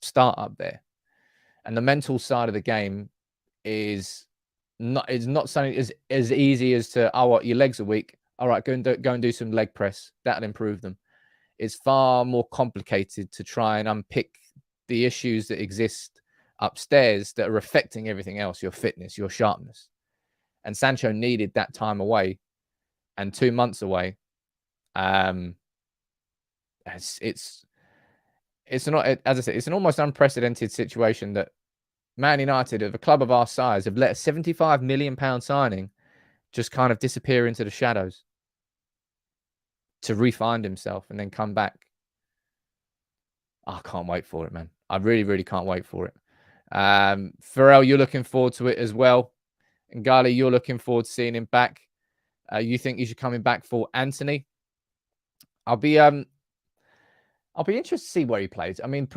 start up there. And the mental side of the game is not something as easy as to, oh, what, your legs are weak. All right, go and do some leg press. That'll improve them. It's far more complicated to try and unpick the issues that exist upstairs that are affecting everything else, your fitness, your sharpness. And Sancho needed that time away, and 2 months away. It's not, as I said, it's an almost unprecedented situation that Man United, of a club of our size, have let a £75 million signing just kind of disappear into the shadows to re-find himself and then come back. I can't wait for it, man. I really, really can't wait for it. Pharrell, you're looking forward to it as well. And Gali, you're looking forward to seeing him back. You think he should come back for Anthony? I'll be interested to see where he plays. I mean,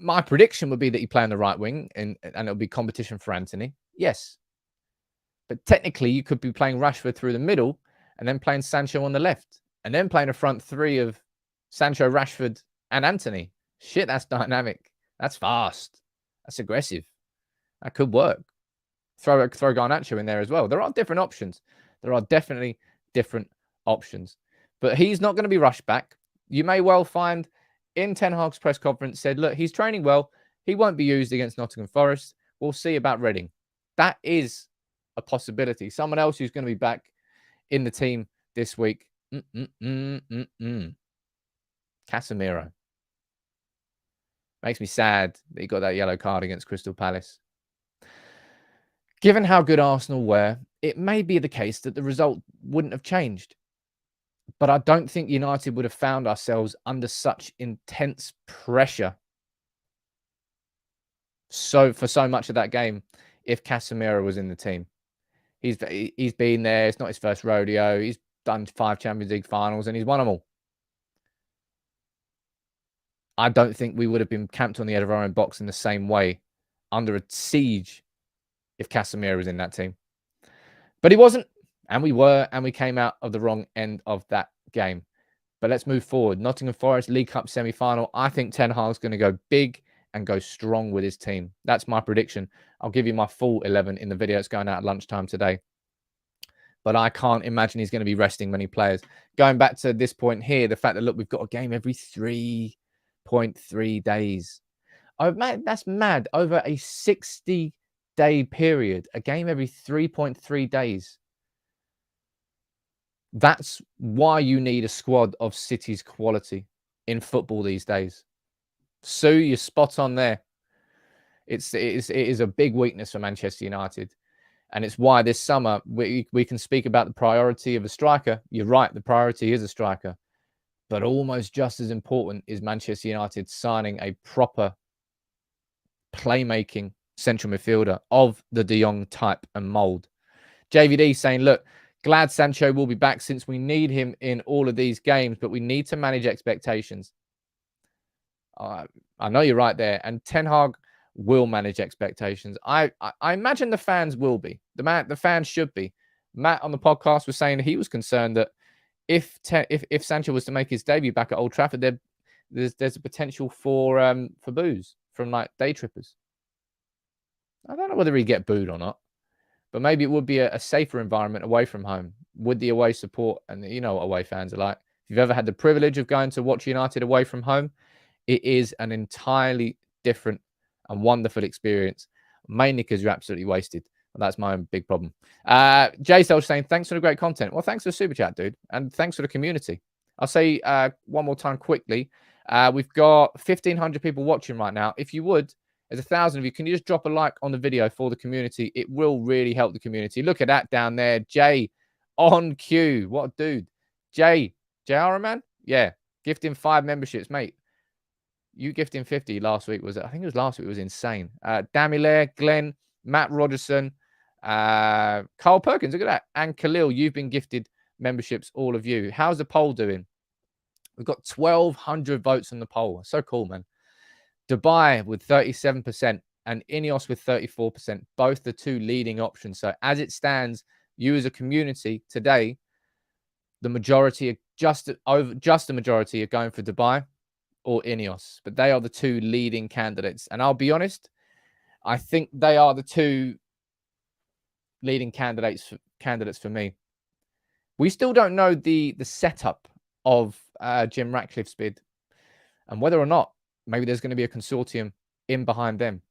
my prediction would be that he play on the right wing and it'll be competition for Anthony. Yes. But technically, you could be playing Rashford through the middle and then playing Sancho on the left and then playing a front three of Sancho, Rashford, and Anthony. Shit, that's dynamic. That's fast. That's aggressive. That could work. Throw Garnacho in there as well. There are different options. There are definitely different options. But he's not going to be rushed back. You may well find in Ten Hag's press conference said, look, he's training well. He won't be used against Nottingham Forest. We'll see about Reading. That is a possibility. Someone else who's going to be back in the team this week. Casemiro. Makes me sad that he got that yellow card against Crystal Palace. Given how good Arsenal were, it may be the case that the result wouldn't have changed. But I don't think United would have found ourselves under such intense pressure for so much of that game if Casemiro was in the team. He's been there. It's not his first rodeo. He's done 5 Champions League finals and he's won them all. I don't think we would have been camped on the edge of our own box in the same way under a siege if Casemiro was in that team. But he wasn't. And we were, and we came out of the wrong end of that game. But let's move forward. Nottingham Forest League Cup semi-final. I think Ten Hag's going to go big and go strong with his team. That's my prediction. I'll give you my full 11 in the video. It's going out at lunchtime today. But I can't imagine he's going to be resting many players. Going back to this point here, the fact that, look, we've got a game every 3.3 days. Oh, man, that's mad. Over a 60-day period, a game every 3.3 days. That's why you need a squad of City's quality in football these days. Sue, you're spot on there. It is a big weakness for Manchester United. And it's why this summer we can speak about the priority of a striker. You're right, the priority is a striker. But almost just as important is Manchester United signing a proper playmaking central midfielder of the De Jong type and mould. JVD saying, look, glad Sancho will be back since we need him in all of these games, but we need to manage expectations. I know you're right there. And Ten Hag will manage expectations. I imagine the fans will be. The fans should be. Matt on the podcast was saying he was concerned that if Sancho was to make his debut back at Old Trafford, there's a potential for boos from like day trippers. I don't know whether he'd get booed or not. But maybe it would be a safer environment away from home with the away support. And you know what away fans are like. If you've ever had the privilege of going to watch United away from home, it is an entirely different and wonderful experience. Mainly because you're absolutely wasted. Well, that's my own big problem. Jay Selch saying, thanks for the great content. Well, thanks for the super chat, dude. And thanks for the community. I'll say one more time quickly. We've got 1,500 people watching right now. If you would, there's 1,000 of you. Can you just drop a like on the video for the community? It will really help the community. Look at that down there. Jay on cue. What a dude. Jay. JR, man? Yeah. Gifting 5 memberships, mate. You gifting 50 last week was, I think it was last week, was insane. Damilare, Glenn, Matt Rogerson, Carl Perkins, look at that. And Khalil, you've been gifted memberships, all of you. How's the poll doing? We've got 1,200 votes on the poll. So cool, man. Dubai with 37% and Ineos with 34%, both the 2 leading options. So as it stands, you as a community today, the majority are just the majority are going for Dubai. or Ineos, but they are the two leading candidates. And I'll be honest, I think they are the two leading candidates for me. We still don't know the setup of Jim Ratcliffe's bid and whether or not maybe there's going to be a consortium in behind them.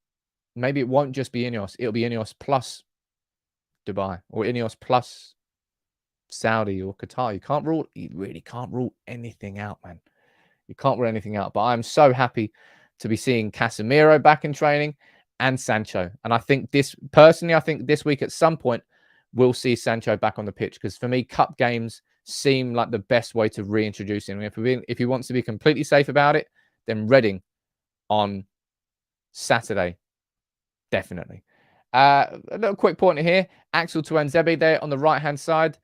Maybe it won't just be Ineos. It'll be Ineos plus Dubai or Ineos plus Saudi or Qatar. You really can't rule anything out, man. You can't rule anything out. But I'm so happy to be seeing Casemiro back in training and Sancho. And I think this week at some point we'll see Sancho back on the pitch, because for me, cup games seem like the best way to reintroduce him. If he wants to be completely safe about it, then Reading on Saturday, definitely. A little quick pointer here. Axel Tuanzebe there on the right-hand side.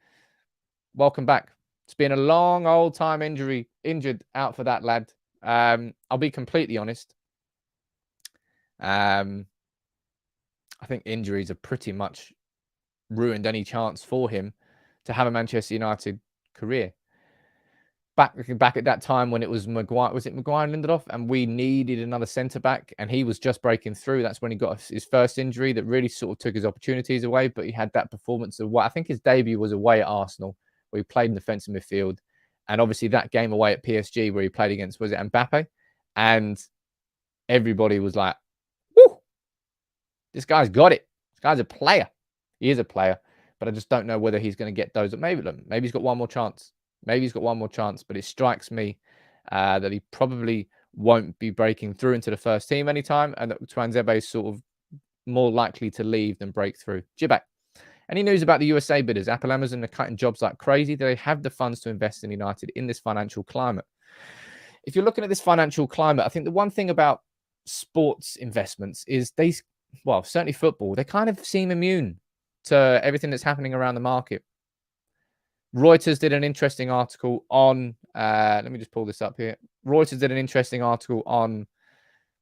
Welcome back. It's been a long old time injured out for that lad. I'll be completely honest. I think injuries have pretty much ruined any chance for him to have a Manchester United career. Back at that time when it was Maguire, was it Maguire and Lindelof, and we needed another centre-back, and he was just breaking through. That's when he got his first injury that really sort of took his opportunities away, but he had that performance of what I think his debut was away at Arsenal, where he played in defensive midfield, and obviously that game away at PSG where he played against, was it Mbappe? And everybody was like, whoo, this guy's got it. This guy's a player. He is a player, but I just don't know whether he's going to get those. Maybe he's got one more chance. Maybe he's got one more chance, but it strikes me that he probably won't be breaking through into the first team anytime, and that Tuanzebe is sort of more likely to leave than break through. Jibak, any news about the USA bidders? Apple, Amazon are cutting jobs like crazy. Do they have the funds to invest in United in this financial climate? If you're looking at this financial climate, I think the one thing about sports investments is certainly football, they kind of seem immune to everything that's happening around the market. Reuters did an interesting article on, let me just pull this up here. Reuters did an interesting article on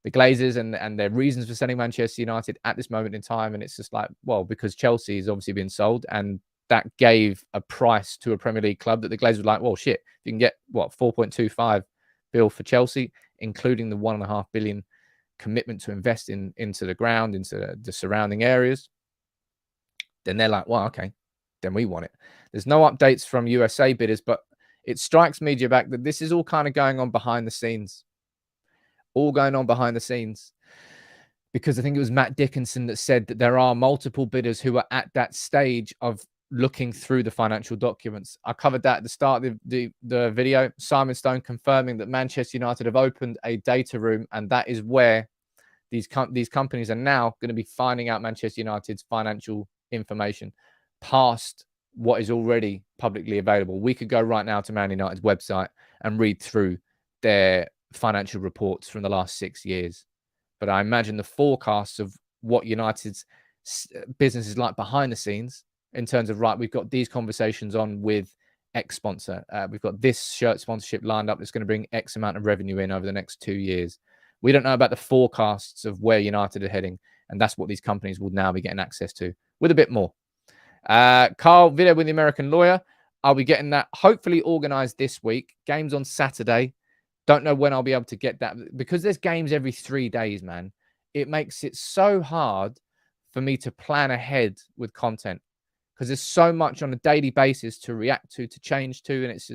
the Glazers and their reasons for selling Manchester United at this moment in time. And it's just like, well, because Chelsea has obviously been sold, and that gave a price to a Premier League club that the Glazers were like, well, shit, you can get, 4.25 bill for Chelsea, including the $1.5 billion commitment to invest into the ground, into the surrounding areas. Then they're like, well, okay, then we want it. There's no updates from USA bidders, but it strikes me, Jabak, that this is all kind of going on behind the scenes. All going on behind the scenes. Because I think it was Matt Dickinson that said that there are multiple bidders who are at that stage of looking through the financial documents. I covered that at the start of the video. Simon Stone confirming that Manchester United have opened a data room, and that is where these companies are now going to be finding out Manchester United's financial information past what is already publicly available. We could go right now to Man United's website and read through their financial reports from the last 6 years. But I imagine the forecasts of what United's business is like behind the scenes, in terms of, right, we've got these conversations on with X sponsor. We've got this shirt sponsorship lined up that's going to bring X amount of revenue in over the next 2 years. We don't know about the forecasts of where United are heading, and that's what these companies will now be getting access to with a bit more. Carl, video with the American lawyer. I'll be getting that hopefully organized this week. Games on Saturday. Don't know when I'll be able to get that, because there's games every 3 days, man. It makes it so hard for me to plan ahead with content, because there's so much on a daily basis to react to change to. And it's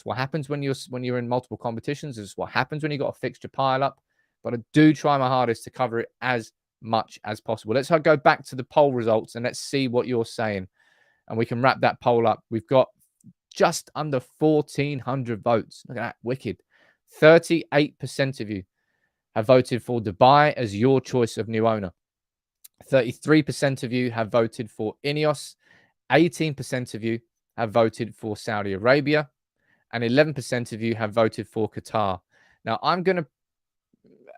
what happens when you're in multiple competitions. It's what happens when you got a fixture pile up. But I do try my hardest to cover it as much as possible. Let's go back to the poll results and let's see what you're saying. And we can wrap that poll up. We've got just under 1,400 votes. Look at that. Wicked. 38% of you have voted for Dubai as your choice of new owner. 33% of you have voted for Ineos. 18% of you have voted for Saudi Arabia. And 11% of you have voted for Qatar. Now, I'm going to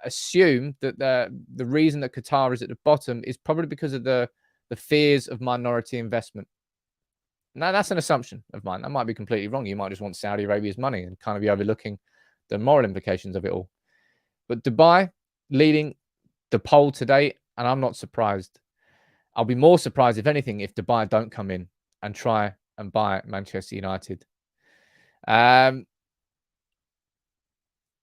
assume that the reason that Qatar is at the bottom is probably because of the fears of minority investment. Now, that's an assumption of mine. That might be completely wrong. You might just want Saudi Arabia's money and kind of be overlooking the moral implications of it all. But Dubai leading the poll today, and I'm not surprised. I'll be more surprised, if anything, if Dubai don't come in and try and buy Manchester United.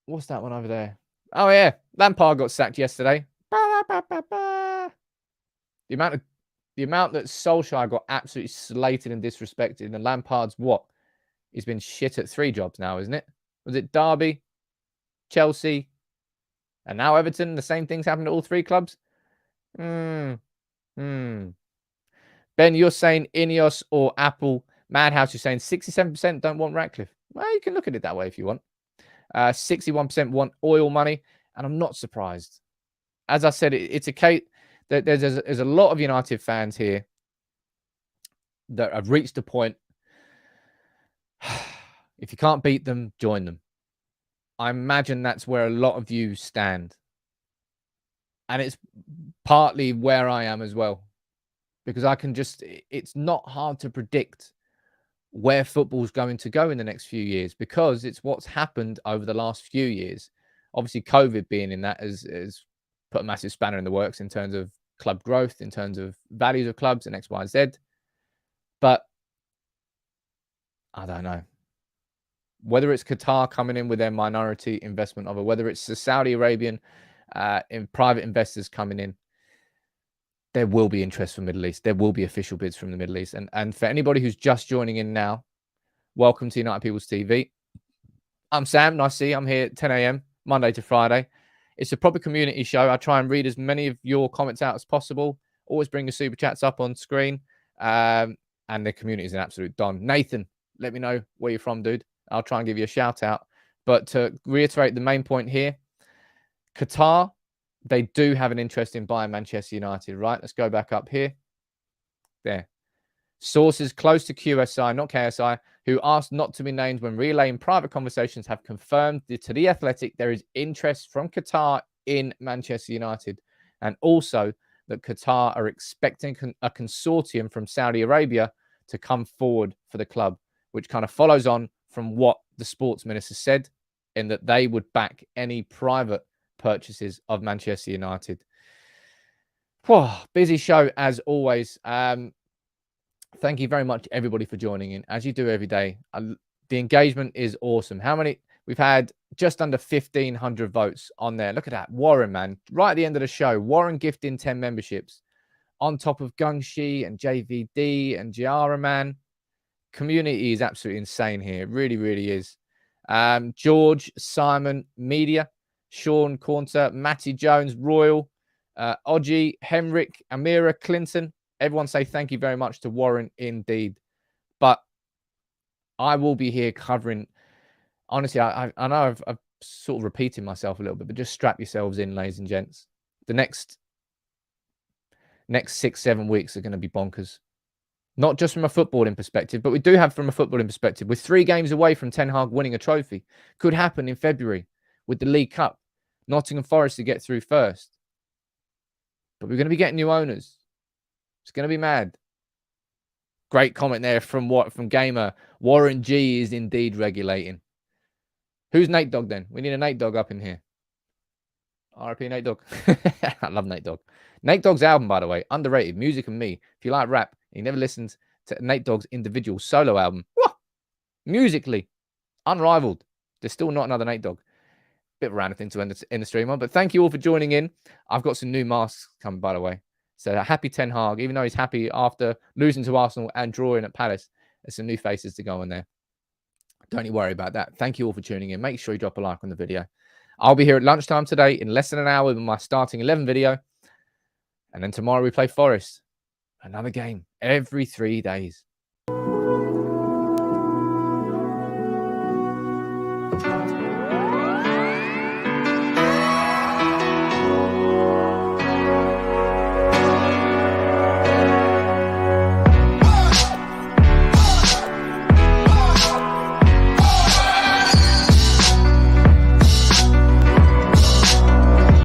What What's that one over there? Oh, yeah. Lampard got sacked yesterday. The amount that Solskjaer got absolutely slated and disrespected, and Lampard's what? He's been shit at 3 jobs now, isn't it? Was it Derby, Chelsea, and now Everton? The same things happened to all 3 clubs? Ben, you're saying Ineos or Apple. Madhouse, you're saying 67% don't want Ratcliffe. Well, you can look at it that way if you want. 61% want oil money, and I'm not surprised. As I said, it's a case that there's a lot of United fans here that have reached a point. If you can't beat them, join them. I imagine that's where a lot of you stand. And it's partly where I am as well. Because it's not hard to predict where football's going to go in the next few years, because it's what's happened over the last few years. Obviously, COVID being in that has put a massive spanner in the works in terms of club growth, in terms of values of clubs and X, Y, Z. But I don't know. Whether it's Qatar coming in with their minority investment of it, whether it's the Saudi Arabian private investors coming in, there will be interest from the Middle East. There will be official bids from the Middle East. And for anybody who's just joining in now, welcome to United People's TV. I'm Sam. Nice to see you. I'm here at 10 a.m. Monday to Friday. It's a proper community show. I try and read as many of your comments out as possible. Always bring your super chats up on screen. And the community is an absolute don. Nathan, let me know where you're from, dude. I'll try and give you a shout out. But to reiterate the main point here, Qatar, they do have an interest in buying Manchester United, right? Let's go back up here. There. Sources close to QSI, not KSI, who asked not to be named when relaying private conversations, have confirmed to The Athletic there is interest from Qatar in Manchester United, and also that Qatar are expecting a consortium from Saudi Arabia to come forward for the club, which kind of follows on from what the sports minister said, in that they would back any private purchases of Manchester United. Whew, busy show as always. Thank you very much, everybody, for joining in, as you do every day. The engagement is awesome. How many? We've had just under 1,500 votes on there. Look at that. Warren, man. Right at the end of the show, Warren gifting 10 memberships on top of Gungshi and JVD and Giara, man. Community is absolutely insane here. It really, really is. George, Simon, Media, Sean Cornter, Matty Jones, Royal, Oji, Henrik, Amira, Clinton. Everyone say thank you very much to Warren indeed. But I will be here covering. Honestly, I know I've sort of repeating myself a little bit, but just strap yourselves in, ladies and gents. The next 6-7 weeks are going to be bonkers. Not just from a footballing perspective, but we do have from a footballing perspective. We're 3 games away from Ten Hag winning a trophy. Could happen in February with the League Cup. Nottingham Forest to get through first. But we're going to be getting new owners. It's going to be mad. Great comment there from Gamer. Warren G is indeed regulating. Who's Nate Dogg then? We need a Nate Dogg up in here. RIP Nate Dogg. I love Nate Dogg. Nate Dogg's album, by the way, underrated. Music and Me. If you like rap, you never listened to Nate Dogg's individual solo album. Whoa! Musically, unrivaled. There's still not another Nate Dogg. Bit of a random thing to end the stream on, but thank you all for joining in. I've got some new masks coming, by the way. So happy Ten Hag, even though he's happy after losing to Arsenal and drawing at Palace. There's some new faces to go in there. Don't you worry about that. Thank you all for tuning in. Make sure you drop a like on the video. I'll be here at lunchtime today in less than an hour with my starting 11 video. And then tomorrow we play Forest. Another game every 3 days.